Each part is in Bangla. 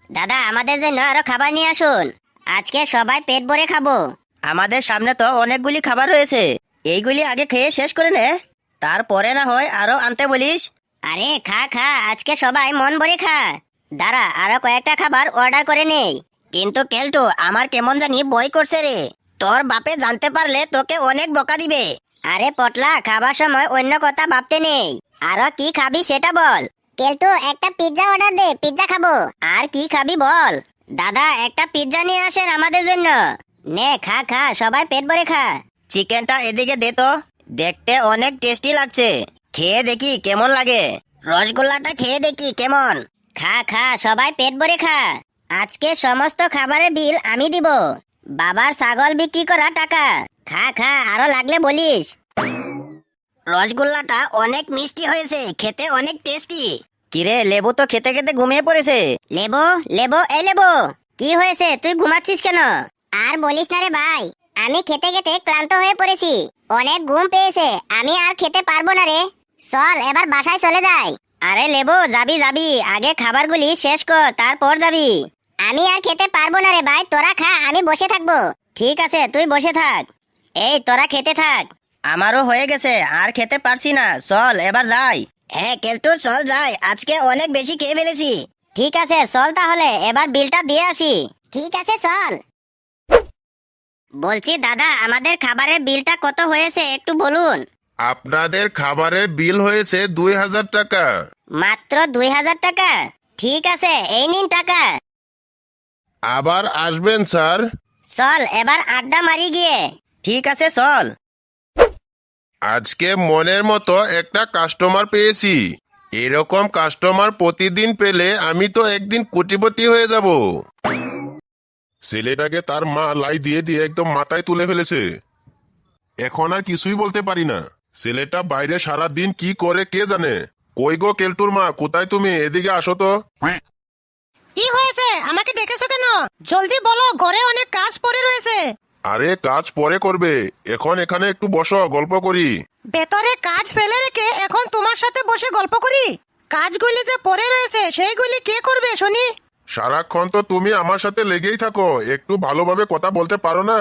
দাদা আমাদের জন্য আরো খাবার নিয়ে আসুন, আজকে সবাই পেট ভরে খাবো। আমাদের সামনে তো অনেকগুলি খাবার রয়েছে, এইগুলি আগে খেয়ে শেষ করে নে, তারপরে না হয় আরো আনতে বলিস। আরে খা খা, আজকে সবাই মন ভরে খা। দাঁড়া আরো কয়েকটা খাবার অর্ডার করে নেই। কিন্তু কেলটু, আমার কেমন জানি ভয় করছে রে, তোর বাপে জানতে পারলে তোকে অনেক বকা দিবে। আরে পটলা, খাবার সময় অন্য কথা ভাবতে নেই, আরো কি খাবি সেটা বল। কেলটু একটা পিৎজা অর্ডার দে, পিৎজা খাবো। আর কি খাবি বল। দাদা একটা পিৎজা নিয়ে আসেন আমাদের জন্য। নে খা খা, সবাই পেট ভরে খা। চিকেনটা এদিকে দে তো, দেখতে অনেক টেস্টি লাগছে, খেয়ে দেখি কেমন লাগে। রসগোল্লাটা খেয়ে দেখি কেমন। খা খা, সবাই পেট ভরে খা। আজকে সমস্ত খাবারের বিল আমি দিব, বাবার ছাগল বিক্রি করা টাকা। খা খা, আরো লাগলে বলিস। রসগোল্লাটা অনেক মিষ্টি হয়েছে, খেতে অনেক টেস্টি। কিরে, লেবু তো খেতে খেতে ঘুমিয়ে পড়েছে। লেবু লেবু এই লেবু, কি হয়েছে, তুই ঘুমাচ্ছিস কেন? আর বলিস না রে ভাই, আমি খেতে খেতে ক্লান্ত হয়ে পড়েছি, অনেক ঘুম পেয়েছে, আমি আর খেতে পারবো না রে। চল এবার বাসায় চলে যাই। আরে লেবু, যাবি যাবি, আগে খাবারগুলি শেষ কর তারপর যাবি। আমি আর খেতে পারবো না রে ভাই, তোরা খা, আমি বসে থাকবো। ঠিক আছে, তুই বসে থাক, এই তোরা খেতে থাক। আমারও হয়ে গেছে, আর খেতে পারছি না, চল এবার যাই। হ্যাঁ কেলটু, চল যাই, আজকে অনেক বেশি খেয়ে ফেলেছি। ঠিক আছে চল, তাহলে এবার বিলটা দিয়ে আসি। ঠিক আছে চল। বলছি দাদা, আমাদের খাবারের বিলটা কত হয়েছে একটু বলুন। আপনাদের খাবারের বিল হয়েছে 2000 টাকা। মাত্র 2000 টাকা? ঠিক আছে, এই নিন টাকা। আবার আসবেন স্যার। চল এবার আড্ডা মারি গিয়ে। ঠিক আছে চল। আজকে মনের মতো একটা কাস্টমার পেয়েছি, এরকম কাস্টমার প্রতিদিন পেলে আমি তো একদিন কোটিপতি হয়ে যাব। ছেলেটাকে তার মা লাই দিয়ে দিয়ে একদম মাথায় তুলে ফেলেছে, এখন আর কিছুই বলতে পারি না। ছেলেটা বাইরে সারা দিন কি করে কে জানে। কই গো কেলটুর মা, কোথায় তুমি? এদিকে আসো তো। কি হয়েছে, আমাকে ডেকেছো কেন? জলদি বলো, ঘরে অনেক কাজ পড়ে রয়েছে। আরে কাজ পরে করবে, এখন এখানে একটু বসো, গল্প করি। ভেতরে কাজ ফেলে রেখে এখন তোমার সাথে বসে গল্প করি? কাজগুলি যে পড়ে রয়েছে সেইগুলি কে করবে শুনি? সারাক্ষণ তো তুমি আমার সাথে লেগেই থাকো, একটু ভালোভাবে কথা বলতে পারো না?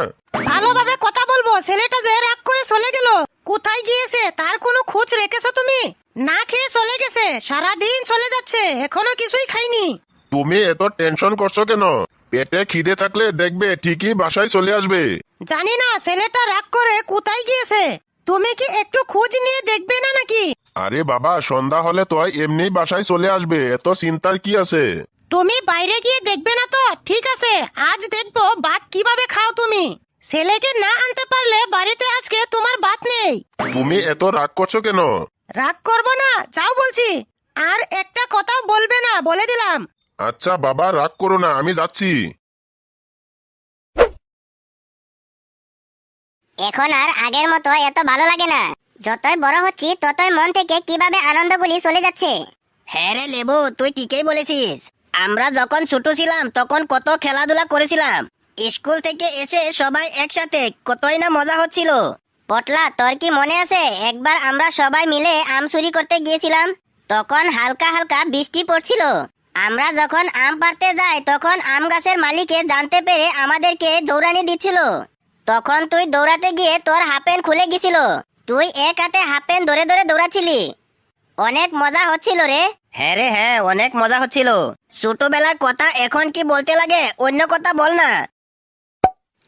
ভালোভাবে কথা বলবো, ছেলেটা যে রাগ করে চলে গেল, কোথায় গিয়েছে তার কোনো খোঁজ রেখেছো তুমি? না খেয়ে চলে গেছে, সারা দিন চলে যাচ্ছে, এখনো কিছুই খাইনি। তুমি এত টেনশন করছো কেন? পেটে খিদে থাকলে দেখবে ঠিকই বাসায় চলে আসবে। জানি না ছেলেটা রাগ করে কোথায় গিয়েছে, তুমি কি একটু খোঁজ নিয়ে দেখবে না নাকি? আরে বাবা, সন্ধ্যা হলে তো এমনি বাসায় চলে আসবে, এত চিন্তার কি আছে? তুমি বাইরে গিয়ে দেখবে না তো? ঠিক আছে, আজ দেখবো ভাত কিভাবে খাও তুমি। ছেলেকে না আনতে পারলে বাড়িতে আজকে তোমার ভাত নেই। তুমি এত রাগ করছো কেন? রাগ করবো না, যাও বলছি, আর একটা কথাও বলবে না, বলে দিলাম। আচ্ছা বাবা, রাগ করো না, আমি যাচ্ছি। এখন আর আগের মতো এত ভালো লাগে না, যতই বড় হচ্ছি ততই মন থেকে কিভাবে আনন্দগুলি চলে যাচ্ছে। হ্যাঁ রে লেবু, তুই ঠিকই বলেছিস। আমরা যখন ছোট ছিলাম তখন কত খেলাধুলা করেছিলাম, স্কুল থেকে এসে সবাই একসাথে কতই না মজা হচ্ছিল। পটলা, তোর কি মনে আছে একবার আমরা সবাই মিলে আম চুরি করতে গিয়েছিলাম? তখন হালকা হালকা বৃষ্টি পড়ছিল, আমরা যখন আম পাড়তে যাই তখন আম গাছের মালিকে জানতে পেরে আমাদেরকে দৌড়ানি দিচ্ছিল। তখন তুই দৌড়াতে গিয়ে তোর হাফ প্যান্ট খুলে গেছিল, তুই এক হাতে হাফ প্যান্ট ধরে ধরে দৌড়াচ্ছিলি, অনেক মজা হচ্ছিল রে। হ্যাঁ রে হ্যাঁ, অনেক মজা হচ্ছিল। ছোটবেলার কথা এখন কি বলতে লাগে, অন্য কথা বল না।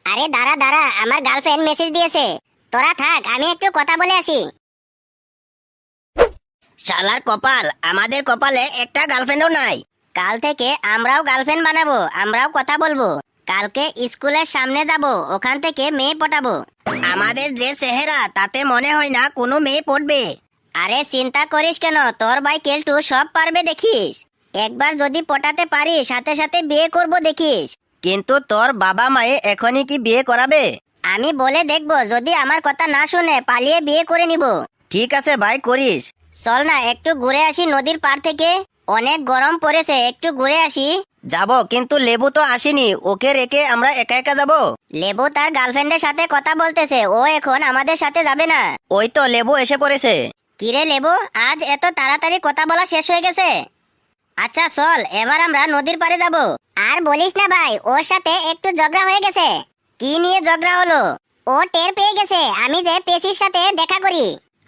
আরে দাঁড়া দাঁড়া, আমার গার্লফ্রেন্ড মেসেজ দিয়েছে, তোরা থাক, আমি একটু কথা বলে আসি। শালার কপাল, আমাদের কপালে একটা গার্লফ্রেন্ডও নাই। কাল থেকে আমরাও গার্লফ্রেন্ড বানাবো, আমরাও কথা বলবো, কালকে স্কুলের সামনে যাব, ওখান থেকে মেয়ে পটাবো। আমাদের যে চেহারা তাতে মনে হয় না কোনো মেয়ে পড়বে। আরে চিন্তা করিস কেন, তোর ভাই কেলটু সব পারবে দেখিস, একবার যদি পটাতে পারি সাথে সাথে বিয়ে করব দেখিস। কিন্তু তোর বাবা মায়ে এখনই কি বিয়ে করাবে? আমি বলে দেখবো, যদি আমার কথা না শুনে পালিয়ে বিয়ে করে নিব। ঠিক আছে ভাই, করিস। চল না একটু ঘুরে আসি নদীর পার থেকে, অনেক গরম পড়েছে, একটু ঘুরে আসি। যাব, কিন্তু লেবু তো আসেনি, ওকে রেখে আমরা একা একা যাব? লেবু তার গার্লফ্রেন্ডের সাথে কথা বলতেছে, ও এখন আমাদের সাথে যাবে না। ওই তো লেবু এসে পড়েছে। কিরে লেবু, আজ এত তাড়াতাড়ি কথা বলা শেষ হয়ে গেছে? আচ্ছা চল, এবার আমরা নদীর পাড়ে যাব। আর বলিস না ভাই, ওর সাথে একটু ঝগড়া হয়ে গেছে। কি নিয়ে ঝগড়া হলো? ও টের পেয়ে গেছে আমি যে পেশির সাথে দেখা করি।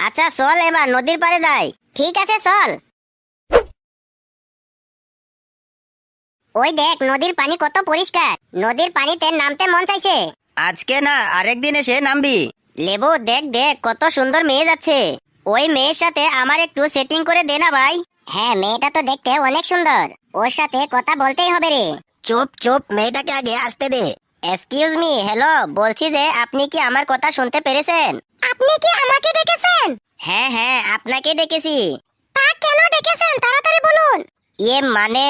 আচ্ছা চল এবার নদীর পাড়ে যাই। ঠিক আছে চল। ওই দেখ নদীর পানি কত পরিষ্কার, নদীর পানিতে নামতে মন চাইছে। আজকে না আরেকদিন এসে নামবি। লেবু দেখ দেখ কত সুন্দর মেয়ে যাচ্ছে, ওই মেয়ের সাথে আমার একটু সেটিং করে দে না ভাই। হ্যাঁ মেয়েটা তো দেখতে অনেক সুন্দর, ওর সাথে কথা বলতেই হবে রে। চুপ চুপ, মেয়েটাকে আগে আসতে দে। এক্সকিউজ মি, হ্যালো, বলছি যে আপনি কি আমার কথা শুনতে পেরেছেন? আপনি কি আমাকে ডেকেছেন? হ্যাঁ হ্যাঁ, আপনাকে ডেকেছি। তা কেন ডেকেছেন তাড়াতাড়ি বলুন। ইয়ে মানে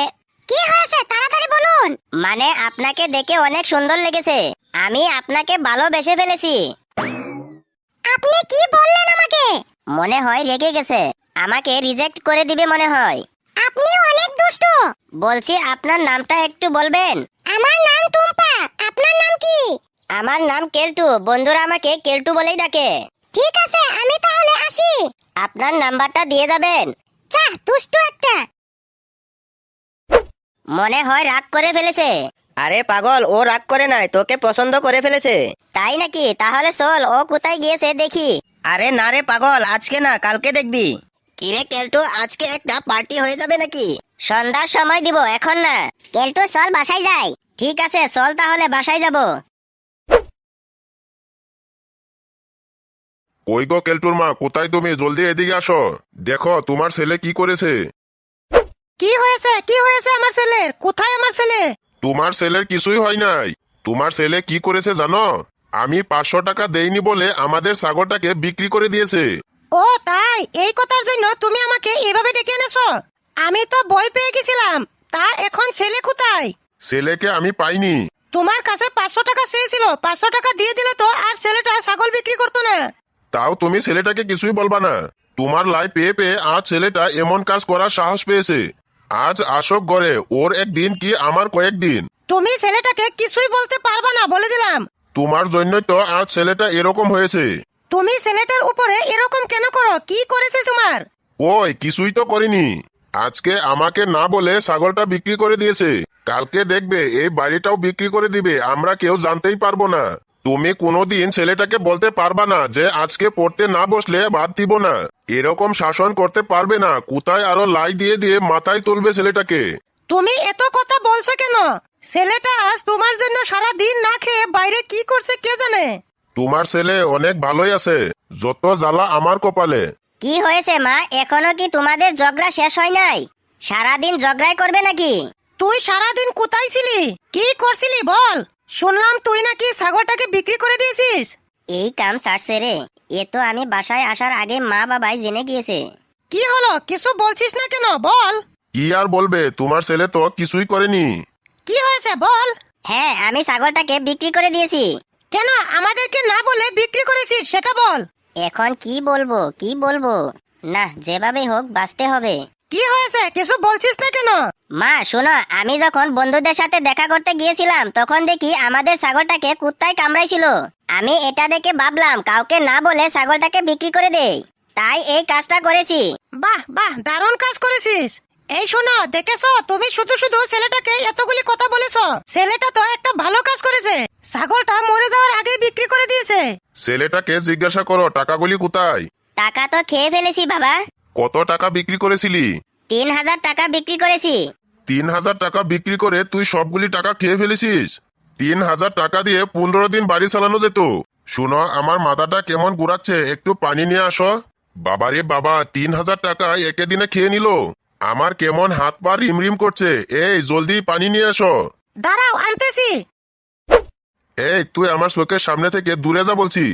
কি হয়েছে তাড়াতাড়ি বলুন। মানে আপনাকে দেখে অনেক সুন্দর লেগেছে, আমি আপনাকে ভালোবেসে ফেলেছি। আপনি কি বললেন আমাকে? মনে হয় রেগে গেছে, আমাকে রিজেক্ট করে দিবে মনে হয়। আপনি অনেক দুষ্ট। বলছি আপনার নামটা একটু বলবেন? আমার নাম টুম্পা, আপনার নাম কি? আমার নাম কেলটু, বন্ধুরা আমাকে কেলটু বলেই ডাকে। ঠিক আছে আমি তাহলে আসি। আপনার নাম্বারটা দিয়ে যাবেন। যা দুষ্টু একটা। মনে হয় রাগ করে ফেলেছে। আরে পাগল, ও রাগ করে নাই, তোকে পছন্দ করে ফেলেছে। তাই নাকি? তাহলে চল ও কোথায় গিয়েছে দেখি। আরে না রে পাগল, আজকে না কালকে দেখবি। কিরে কেলটু, আজকে একটা পার্টি হয়ে যাবে নাকি? সন্ধ্যার সময় দিব, এখন না। কেলটু চল বাসায় যাই। ঠিক আছে চল তাহলে বাসায় যাব। কই গো কেলটুর মা, কোথায় তুমি? জলদি এদিকে আসো, দেখো তোমার ছেলে কি করেছে। কি হয়েছে কি হয়েছে আমার ছেলের? কোথায় আমার ছেলে? তোমার ছেলের কিছুই হয় নাই। তোমার ছেলে কি করেছে জানো? আমি 500 টাকা দেইনি বলে আমাদের ছাগলটাকে বিক্রি করে দিয়েছে। ও তাই, এই কথার জন্য তুমি আমাকে এভাবে ডেকে এনেছো? আমি তো ভয় পেয়ে গেছিলাম। তা এখন ছেলে কোথায়? ছেলেকে আমি পাইনি। তোমার কাছে 500 টাকা চেয়েছিল, 500 টাকা দিয়ে দিলে তো আর ছেলেটা ছাগল বিক্রি করতো না। তাও তুমি ছেলেটাকে কিছুই বলবা না? তোমার লাই পেয়ে পেয়ে আজ ছেলেটা এমন কাজ করার সাহস পেয়েছে। আজ আসক গড়ে, ওর একদিন কি আমার কয়েকদিন। তুমি ছেলেটাকে কিছুই বলতে পারবা না বলে দিলাম। তোমার জন্যই তো আজ ছেলেটা এরকম হয়েছে। তুমি ছেলেটার উপরে এরকম কেন করো? কি করেছে তোমার? ওই কিছুই তো করিনি। আজকে আমাকে না বলে ছাগলটা বিক্রি করে দিয়েছে, কালকে দেখবে এই বাড়িটাও বিক্রি করে দিবে, আমরা কেউ জানতেই পারবো না। তুমি কোনোদিন ছেলেটাকে বলতে পারবা না যে আজকে পড়তে না বসলে ভাত দিব না। এরকম শাসন করতে পারবে না, কোথায় আরো লাই দিয়ে দিয়ে মাথায় তুলবে ছেলেটাকে। তুমি এত কথা বলছো কেন? ছেলেটা আজ তোমার জন্য সারা দিন না খেয়ে বাইরে কি করছে কে জানে। তোমার ছেলে অনেক ভালোই আছে, যত জ্বালা আমার কপালে। কি হয়েছে মা, এখনো কি তোমাদের ঝগড়া শেষ হয় নাই? সারাদিন ঝগড়াই করবে নাকি? তুই সারা দিন কোথায় ছিলি? কি করছিলি বল? শুনলাম তুই নাকি ছাগলটাকে বিক্রি করে দিয়েছিস। এই কাম সারছে রে, এ তো আমি বাসায় আসার আগে মা বাবাই জেনে গিয়েছে। কি হলো, কিছু বলছিস না কেন বল? কি আর বলবে, তোমার ছেলে তো কিছুই করেনি। কি হয়েছে বল? হ্যাঁ, আমি ছাগলটাকে বিক্রি করে দিয়েছি। কেন আমাদেরকে না বলে বিক্রি করেছিস সেটা বল। এখন কি বলবো কি বলবো, না যেভাবে হোক বাঁচতে হবে। কি হয়েছে কিছু বলছিস না কেন? মা শোনো, আমি যখন বন্ধুদের সাথে দেখা করতে গিয়েছিলাম তখন দেখি আমাদের ছাগলটাকে কুত্তায় কামড়াইছিল। আমি এটা দেখে ভাবলাম কাউকে না বলে ছাগলটাকে বিক্রি করে দেই, তাই এই কাজটা করেছি। বাহ বাহ, দারুণ কাজ করেছিস। এই শোনো, দেখেছো তুমি শুধু শুধু ছেলেটাকে এতগুলি কথা বলেছো। ছেলেটা তো একটা ভালো কাজ করেছে, ছাগলটা মরে যাওয়ার আগে বিক্রি করে দিয়েছে। ছেলেটাকে জিজ্ঞাসা করো টাকাগুলি কোথায়। টাকা তো খেয়ে ফেলেছি বাবা। কত টাকা বিক্রি করেছিলি? 3000 টাকা বিক্রি করেছি। 3000 টাকা বিক্রি করে তুই সবগুলি টাকা খেয়ে ফেলেছিস? 3000 টাকা দিয়ে 15 দিন বাড়ি চালানো যেত। শুনো, আমার মাথাটা কেমন ঘুরাচ্ছে, একটু পানি নিয়ে আসো। বাবারে বাবা, 3000 টাকা একে দিনে খেয়ে নিল। আমার কেমন হাত পা রিমরিম করছে, এই জলদি পানি নিয়ে আসো। দাঁড়াও আনতেছি। এই তুই আমার চোখের সামনে থেকে দূরে যা বলছি।